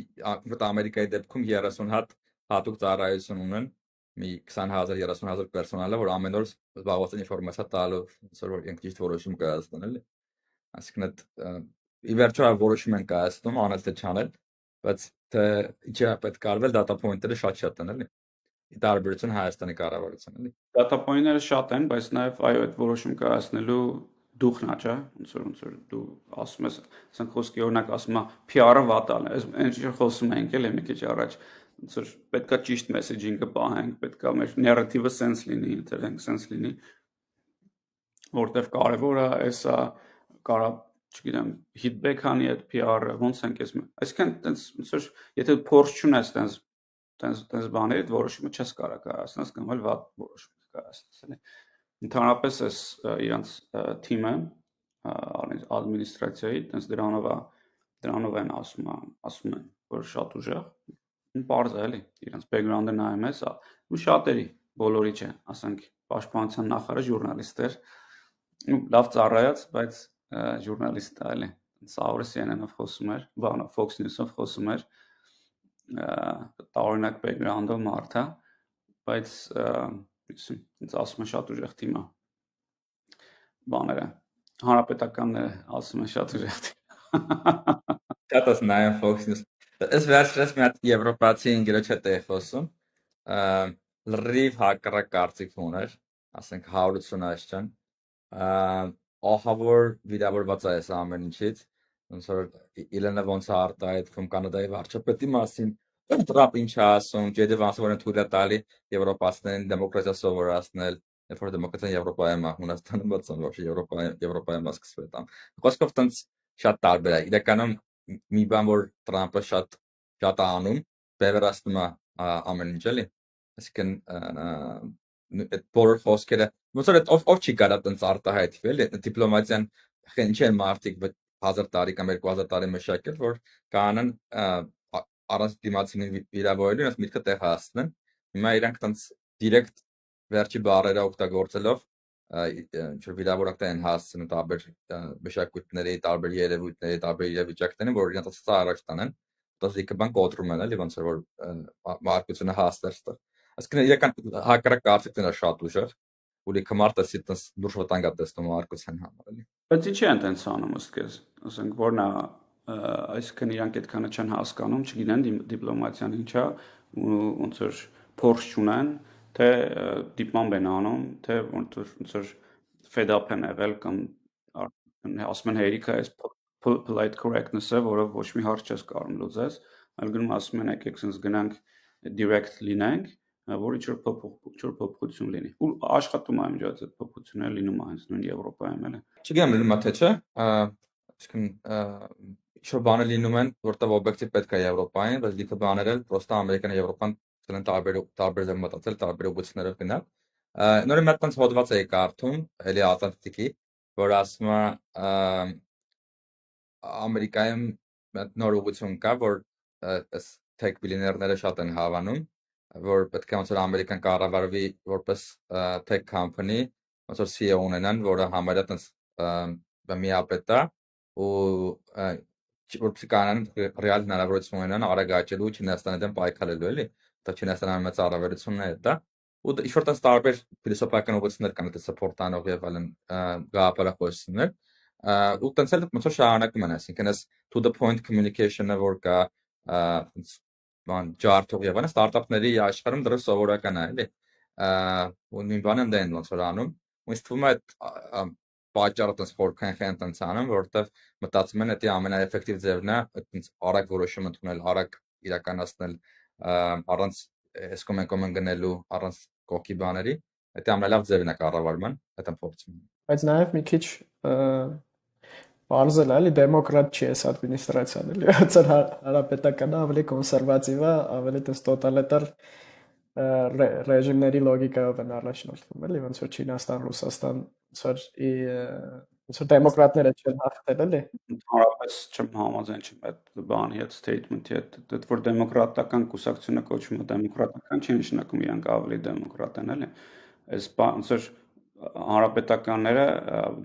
Ամերիկայի դեպքում 30 հատ հատուկ ծառայություն ունեն, մի 20,000-30,000 պերսոնալ է, որ ամեն օր զբաղված են ինֆորմացիա տալով, որ իրենք ճիշտ որոշում կայացնեն, էլի։ Այսինքն այդ ի վերջո որոշում են կայացնում, անել թե չանել, բայց թե ինչա պետք է արվել data point-երը շատ են, էլի։ Ի տարբերություն Հայաստանի կառավարության, էլի։ Data point-ները շատ են, բայց նաև այո այդ որոշում կայացնելու դուխն է, չէ՞, ոնց որ դու ասում ես, ասենք խոսքի օրինակ ասում է PR-ը վատալ է, այն ինչ խոսում ենք էլի մի քիչ առաջ, ոնց որ պետքա ճիշտ messaging-ը պահենք, պետքա մեր narrative-ը sense լինի, ինտերնետ sense լինի, որտեվ կարևորը էսա կարա, չգիտեմ, feedback անի այդ PR-ը, ոնց ենք ես, այսինքն տենց ոնց որ եթե փորձ չունես տենց բաների, այդ որոշումը չես կարող կայացնես կամ էլ վատ որոշում կայացնես, էլի։ Ընդհանրապես էս իրանց թիմը ադմինիստրացիայի տենց դրանով են ասում են, որ շատ ուժեղ պարզ է էլի, իրանց background-ը նայում ես ու շատերի, բոլորի չէ, ասենք պաշտպանության նախարարը ժուրնալիստ էր, լավ ծառայած, բայց ժուրնալիստ է էլի, Սաուրը CNN-ով խոսում էր, բանով Fox News-ով խոսում էր, տարօրինակ background-ով մարդ է, բայց ինձ ասում են շատ ուժեղ թիմ է բաները հանրապետականները ասում են շատ ուժեղ թիմ Շատ ես նայում Fox News Ես վերջերս մի հատ եվրոպացի ընկերոջ հետ էի խոսում լրիվ հակառակ կարծիք ուներ ասենք 180 այսչան ահավոր վիրավորված է այս ամեն ինչից ոնց որ Իլենը ոնց է արտահայտվում Կանադայի վարչապետի մասին Տրամփ ինչ է ասում, JD Vance-ը որ թույլ է տալի եվրոպացիներին դեմոկրատիա սովորացնել, երբ որ դեմոկրատիան Եվրոպայում է, Հունաստանում բացան, որ Եվրոպայում է սկսվել ամ։ Խոսքով տենց շատ տարբեր է։ Իրականում մի բան որ Տրամփը շատ անում, բևեռացնում է ամեն ինչ էլի։ Այսինքն այդ բոլոր խոսքերը ոնց որ ով չի կարա տենց արտահայտվել, էլի դիպլոմատիան ինչ են մարդիկ 1000 տարի կամ 2000 տարի մշակել, որ կանան առանց դիմացին վիրավորելու, իրենց միտքը տեղ հասցնեն։ Հիմա իրանք տենց դիրեկտ վերջի բառերը օգտագործելով ինչ-որ վիրավորակտա են հասցնում տարբեր մշակույթների, տարբեր երևույթների, տարբեր իրավիճակների, որ իրենց ասած առաջ տանեն, դասիկը բան կոտրում են, էլի ոնց որ մարկությունը հասներ ստեղ։ Այսինքն իրական հակառակ կարծիքն է շատ ուժեղ, ու լիքը մարդը սիտես դուրս վտանգ է տեսնում մարկության համար, էլի։ Բայց ինչի են տենց անում ըստ քեզ, ասենք որն է այսինքն իրանք այդքանը չեն հասկանում, չգիտեն դիպլոմատիան ինչա ու ոնց որ փորձ չունեն, թե դիպման են անում, թե ոնց որ fed up են եղել կամ ասում են հերիքա այս polite correctness-ը, որով ոչ մի հարց չես կարող լուծես, այլ գնում ասում են եկեք sense գնանք direct լինենք, որ ինչ-որ փոփոխություն լինի։ Ու աշխատում է միջոց այդ փոփոխությունները լինում է հենց նույն Եվրոպայում էլ։ Չգիտեմ լինում է թե չէ, այսինքն ինչ-որ բաներ լինում են, որտեղ օբյեկտիվ պետք է Եվրոպային, բայց լիքը բաներ էլ պրոստը Ամերիկան եւ Եվրոպան ցելեն տարբեր եմ մտածել, տարբեր ուղղություններով գնալ։ Նորեն մի հատ հոդված էի կարդում, էլի Ատլանտիկի, որ ասում է Ամերիկայում նոր ուղղություն կա, որ այս tech billionaire-ները շատ են հավանում, որ պետք է ոնց որ Ամերիկան կառավարվի որպես tech company, ոնց որ CEO ունենան, որը համարյա տենց միապետ է ու որպեսզի կանան ռեալ հնարավորություն ունենան արագ աճելու Չինաստանի դեմ պայքարելու էլի, դա Չինաստանի մեծ առավելությունն է դա։ Ու ինչ որ տես տարբեր փիլիսոփայական ուղղություններ կան, դա support անող եւ այլն գաղափարախոսություններ, ու տենց էլ ոնց որ շարունակում են, այսինքն այս to the point communication-ը որ կա, բան ջարդող եւ այլն ստարտափների աշխարհում դեռ սովորական է, էլի, ու նույն բանը դեն ոնց որ անում, ու ինձ թվում է այդ պատճառը տես խորքային տենց անում, որովհետեւ մտածում են դա ամենաէֆեկտիվ ձևն է, այդպես արագ որոշում ընդունել, արագ իրականացնել, առանց այս կոմեն գնելու, առանց կողքի բաների, դա ամենալավ ձևն է կառավարման, այդ եմ փորձում։ Բայց նաև մի քիչ բարձր է, էլի դեմոկրատ չի այս ադմինիստրացիան, էլի, ցած հարաբերականը ավելի կոնսերվատիվ է, ավելի տես տոտալիտար ռեժիմների լոգիկայով են առաջնորդվում, էլի, ոնց որ Չինաստան, Ռուսաստան, ոնց որ դեմոկրատները չեն հաղթել, էլի։ Ընդհանրապես չեմ համաձայն չեմ այդ բանի հետ, statement-ի հետ, դեռ որ դեմոկրատական կուսակցությունը կոչվում է դեմոկրատական, չի նշանակում իրանք ավելի դեմոկրատ են, էլի։ Այս ոնց որ հանրապետականները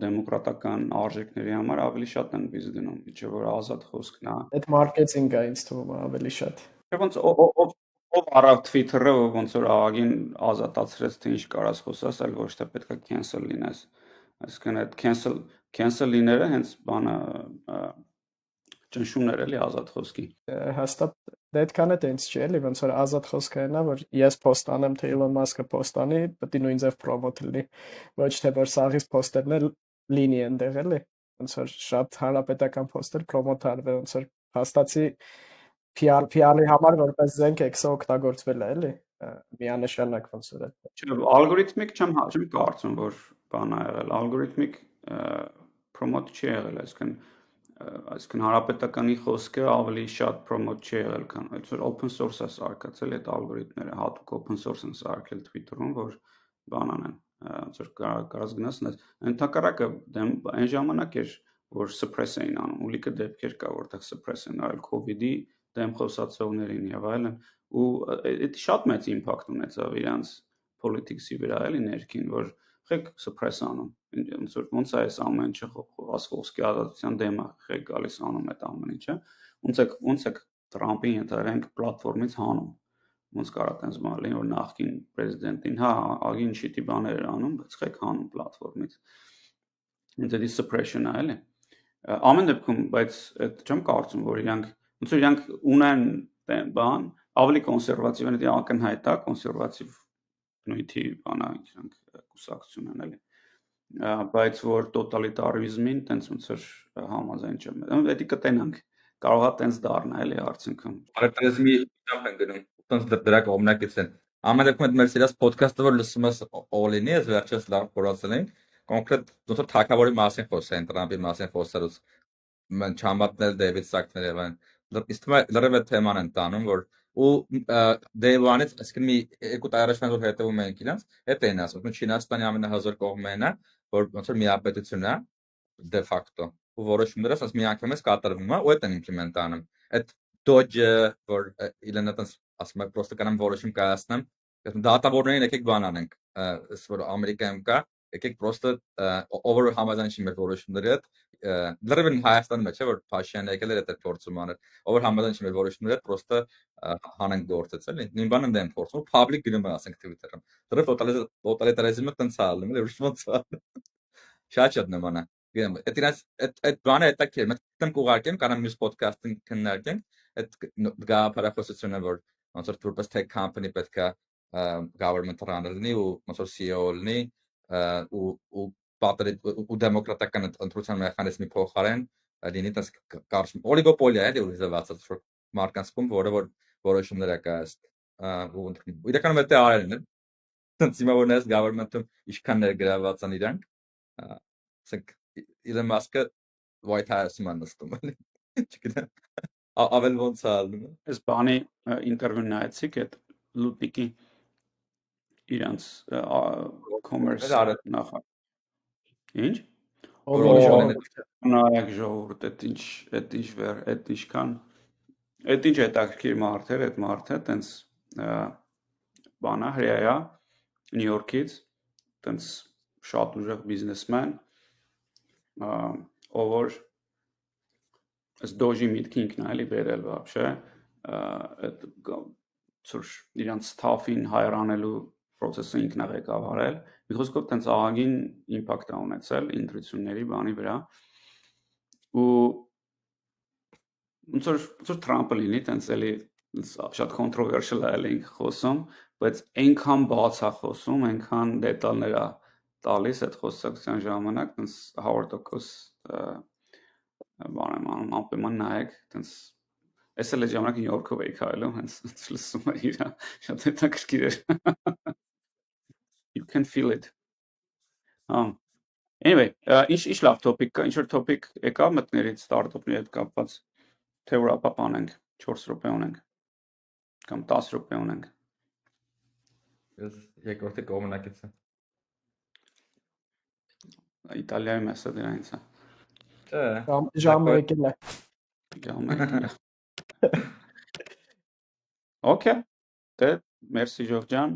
դեմոկրատական արժեքների համար ավելի շատ են վիզ դնում, ինչը որ ազատ խոսքն է։ Այդ մարքեթինգը ինձ թվում է ավելի շատ։ Ոնց ով առավ Twitter-ը, ոնց որ աղագին ազատացրեց, թե ինչ կարաս խոսաս, այլ ոչ թե պետք է cancel լինես։ Այսինքն այդ cancel լինելը հենց բանը ճնշումներ էլի ազատ խոսքի։ Հաստատ դետքան է տենց չէ, էլի, ոնց որ ազատ խոսքը նա, որ ես post անեմ, թե Elon Musk-ը post անի, պետք է նույն ձև promote լինի, ոչ թե որ սաղից post-երն էլ լինի այնտեղ, էլի, ոնց որ շատ հանրապետական post-եր promote արվի, ոնց որ հաստատի PR-ի համար որպես զենք էքսը օգտագործվել է, էլի, միանշանակ ոնց որ է։ Չէ, ալգորիթմիկ չեմ կարծում, որ բան ա եղել, ալգորիթմիկ promote չի եղել, այսինքն հանրապետականի խոսքը ավելի շատ promote չի եղել, քան այդ որ open source-ը սարքացել այդ ալգորիթմները, հատուկ open source-ն սարքել Twitter-ում, որ բան անեն, ոնց որ կարաս գնաս, ընդհակառակը այն ժամանակ էր, որ suppress էին անում, ու լիքը դեպքեր կա, որտեղ suppress են արել COVID-ի դեմ խոսացողներին եւ այլն, ու դա շատ մեծ impact ունեցավ իրանց politics-ի վրա, էլի ներքին, որ խեք suppress անում, ոնց է այս ամեն ինչը խոսքի ազատության դեմ է, խեք գալիս անում այդ ամեն ինչը, ոնց է Trump-ին ենթադրենք պլատֆորմից հանում, ոնց կարա տենց բան լինի, որ նախկին պրեզիդենտին, հա, ագին շիտի բաներ էր անում, բայց խեք հանում պլատֆորմից, դա suppression է, էլի, ամեն դեպքում, բայց այդ չեմ կարծում, որ ոնց որ իրանք ունեն բան, ավելի կոնսերվատիվ են, դա ակնհայտ է, կոնսերվատիվ նույնի բանա, իրանք կուսակցություն են, էլի, բայց որ տոտալիտարիզմին տենց ոնց որ համաձայն չեմ, դա կտենանք, կարող է տենց դառնա, էլի, արդյունքում։ Տոտալիտարիզմի ճամփ են գնում, տենց դրա կողմնակից են։ Ամեն դեպքում այդ մեր սիրած podcast-ը որ լսում ես all-in-ի, ես վերջերս լավ խորացել ենք, կոնկրետ ոնց որ թագավորի մասին խոսեն, Տրամպի մասին խոսելուց, մեն չամատնել Դեյվիդ Սակներ եւ այն, իսկ լրիվ այդ թեման են տանում, որ ու day one-ից, այսինքն մի երկու տարի առաջ որ հետևում ենք իրանց, հետ էին ասում, որ Չինաստանի ամենահզոր կողմն է, որ ոնց որ միապետություն է de facto, ու որոշումները ասած մի անգամ էս կատարվում է, ու այդ են implement անում։ Այդ Dodge-ը, որ իրենը տես ասում է, պրոստը կանամ որոշում կայացնեմ, դատավորներին եկեք բան անենք, այս որ Ամերիկայում կա, եկեք պրոստը over համաձայն չի մեր որոշումների հետ, լրիվ Հայաստանի մեջ է, որ Փաշինյանը եկել էր այդ փորձում անել, over համաձայն չի մեր որոշումների հետ, պրոստը հանենք գործեց, էլի, նույն բանը դեմ փորձում, public գրում է, ասենք Twitter-ում, լրիվ տոտալիտարիզմը տենց ալնում, էլի, ուրիշ շատ նման է։ Այդ բանը է տակ է, մենք կուղարկեմ, կանամ մյուս podcast-ին քննարկենք, այդ գաղափարախոսությունը, որ ոնց որ որպես tech company պետք է government run-ը լինի ու ոնց որ CEO լինի ու պատերի ու դեմոկրատական ընտրության մեխանիզմի փոխարեն լինի տես կարծում օլիգոպոլիա է դուրս զվացած որ մարկանցքում որը որ որոշումներ է կայացնում ու իրականում դա արել են տենց հիմա որ նես government-ում ինչքան ներգրաված են իրանք ասենք Elon Musk-ը White House-ում նստում է չգիտեմ ավել ոնց ալնում է Այս բանի ինտերվյու նայեցիք այդ Լուտնիկի իրանց commerce նախ ինչ նայեք ժողովուրդ այդ ինչքան այդ ինչ հետաքրքիր մարդ էր այդ մարդը տենց բանա հրեա Նյու Յորքից տենց շատ ուժեղ բիզնեսմեն, ով որ այս դոժի միտքի ինքն է էլի բերել вообще, այդ ծուր իրանց staff-ին hire անելու process-ը ինքն է ղեկավարել, մի խոսքով տենց ահագին impact է ունեցել ընտրությունների բանի վրա, ու ոնց որ Թրամփը լինի, տենց էլի շատ controversial է էլի խոսում, բայց այնքան բաց է խոսում, այնքան դետալներ է տալիս այդ խոսակցության ժամանակ, տենց 100% բան եմ անում, անպայման նայեք, տենց ես էլ այդ ժամանակ Նյու Յորքով էի քայլում, հենց լսում էի իր շատ հետաքրքիր էր։ You can feel it. Anyway, ինչ լավ topic կա, ինչ որ topic եկա մտներից startup-ների հետ կապված, թե որ ապապանենք, 4 րոպե ունենք, կամ 10 րոպե ունենք։ Ես երկրորդի կողմնակից եմ։ Իտալիայում էսա դրանից է։ Չէ։ Ժամը եկել է։ Ժամը եկել է։ Okay, դե, մերսի Ժողջան։